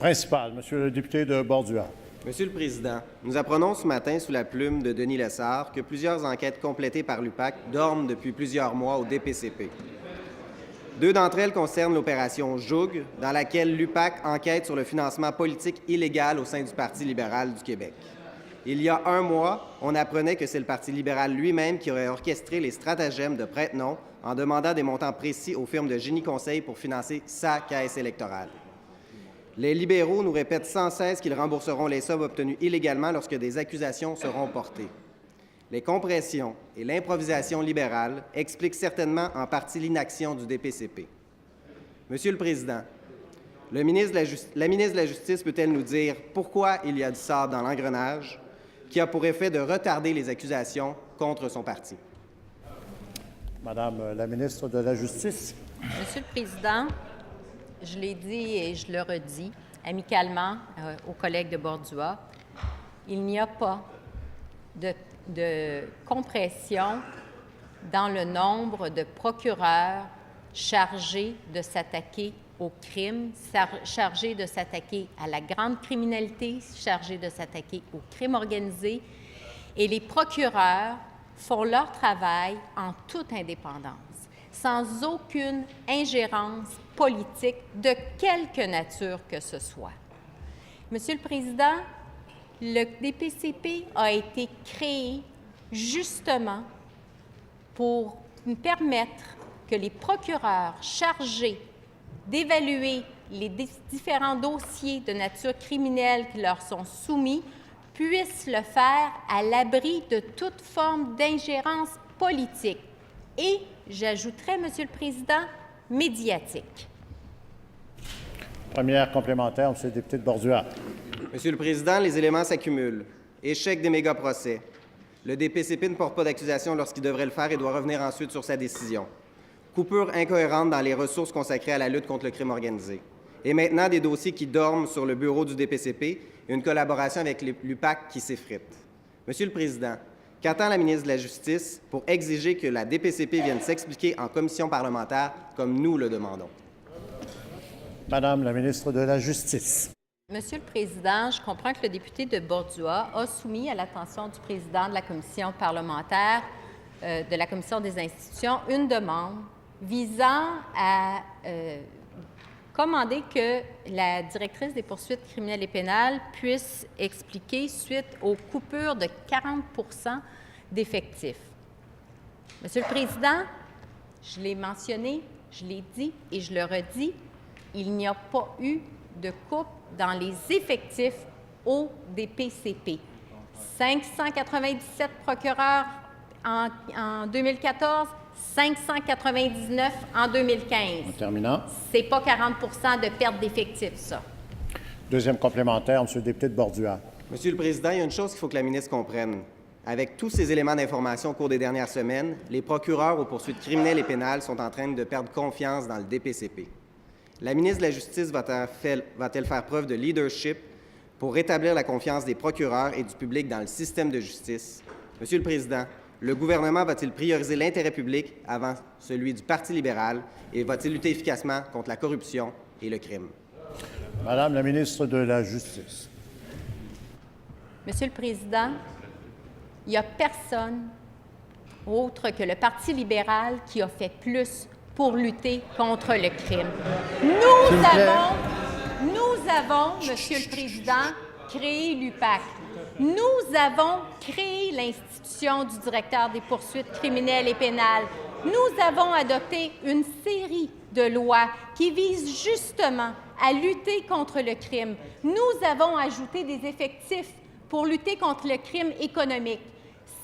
Principal, Monsieur le député de Bordua. Monsieur le Président, nous apprenons ce matin sous la plume de Denis Lessard que plusieurs enquêtes complétées par l'UPAC dorment depuis plusieurs mois au DPCP. Deux d'entre elles concernent l'opération Joug, dans laquelle l'UPAC enquête sur le financement politique illégal au sein du Parti libéral du Québec. Il y a un mois, on apprenait que c'est le Parti libéral lui-même qui aurait orchestré les stratagèmes de prête-nom en demandant des montants précis aux firmes de génie conseil pour financer sa caisse électorale. Les libéraux nous répètent sans cesse qu'ils rembourseront les sommes obtenues illégalement lorsque des accusations seront portées. Les compressions et l'improvisation libérale expliquent certainement en partie l'inaction du DPCP. Monsieur le Président, la ministre de la Justice peut-elle nous dire pourquoi il y a du sable dans l'engrenage qui a pour effet de retarder les accusations contre son parti? Madame la ministre de la Justice. Monsieur le Président, je l'ai dit et je le redis amicalement aux collègues de Bordua, il n'y a pas de compression dans le nombre de procureurs chargés de s'attaquer au crime, chargés de s'attaquer à la grande criminalité, chargés de s'attaquer au crime organisé. Et les procureurs font leur travail en toute indépendance, sans aucune ingérence politique de quelque nature que ce soit. Monsieur le Président, le DPCP a été créé justement pour permettre que les procureurs chargés d'évaluer les différents dossiers de nature criminelle qui leur sont soumis puissent le faire à l'abri de toute forme d'ingérence politique et, j'ajouterais, Monsieur le Président, médiatique. Première complémentaire, Monsieur le député de Bordua. Monsieur le Président, les éléments s'accumulent. Échec des méga-procès. Le DPCP ne porte pas d'accusation lorsqu'il devrait le faire et doit revenir ensuite sur sa décision. Coupure incohérente dans les ressources consacrées à la lutte contre le crime organisé. Et maintenant, des dossiers qui dorment sur le bureau du DPCP et une collaboration avec l'UPAC qui s'effrite. Monsieur le Président, qu'attend la ministre de la Justice pour exiger que la DPCP vienne s'expliquer en commission parlementaire comme nous le demandons? Madame la ministre de la Justice. Monsieur le Président, je comprends que le député de Bordua a soumis à l'attention du président de la commission parlementaire de la Commission des institutions une demande visant à commander que la directrice des poursuites criminelles et pénales puisse expliquer suite aux coupures de 40 d'effectifs. Monsieur le Président, je l'ai mentionné, je l'ai dit et je le redis, il n'y a pas eu de coupe dans les effectifs au DPCP. 597 procureurs en 2014, 599 en 2015. En terminant. C'est pas 40 de perte d'effectifs, ça. Deuxième complémentaire, Monsieur le député de Bordua. Monsieur le Président, il y a une chose qu'il faut que la ministre comprenne. Avec tous ces éléments d'information au cours des dernières semaines, les procureurs aux poursuites criminelles et pénales sont en train de perdre confiance dans le DPCP. La ministre de la Justice va-t-elle faire preuve de leadership pour rétablir la confiance des procureurs et du public dans le système de justice? Monsieur le Président, le gouvernement va-t-il prioriser l'intérêt public avant celui du Parti libéral et va-t-il lutter efficacement contre la corruption et le crime? Madame la ministre de la Justice. Monsieur le Président, il n'y a personne autre que le Parti libéral qui a fait plus pour lutter contre le crime. Nous avons, Monsieur le Président, créé l'UPAC. Nous avons créé l'institution du directeur des poursuites criminelles et pénales. Nous avons adopté une série de lois qui visent justement à lutter contre le crime. Nous avons ajouté des effectifs pour lutter contre le crime économique.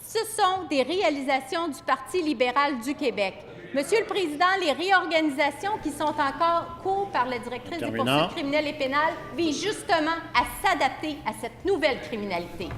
Ce sont des réalisations du Parti libéral du Québec. Monsieur le Président, les réorganisations qui sont encore cours par la directrice des poursuites criminelles et pénales visent justement à s'adapter à cette nouvelle criminalité.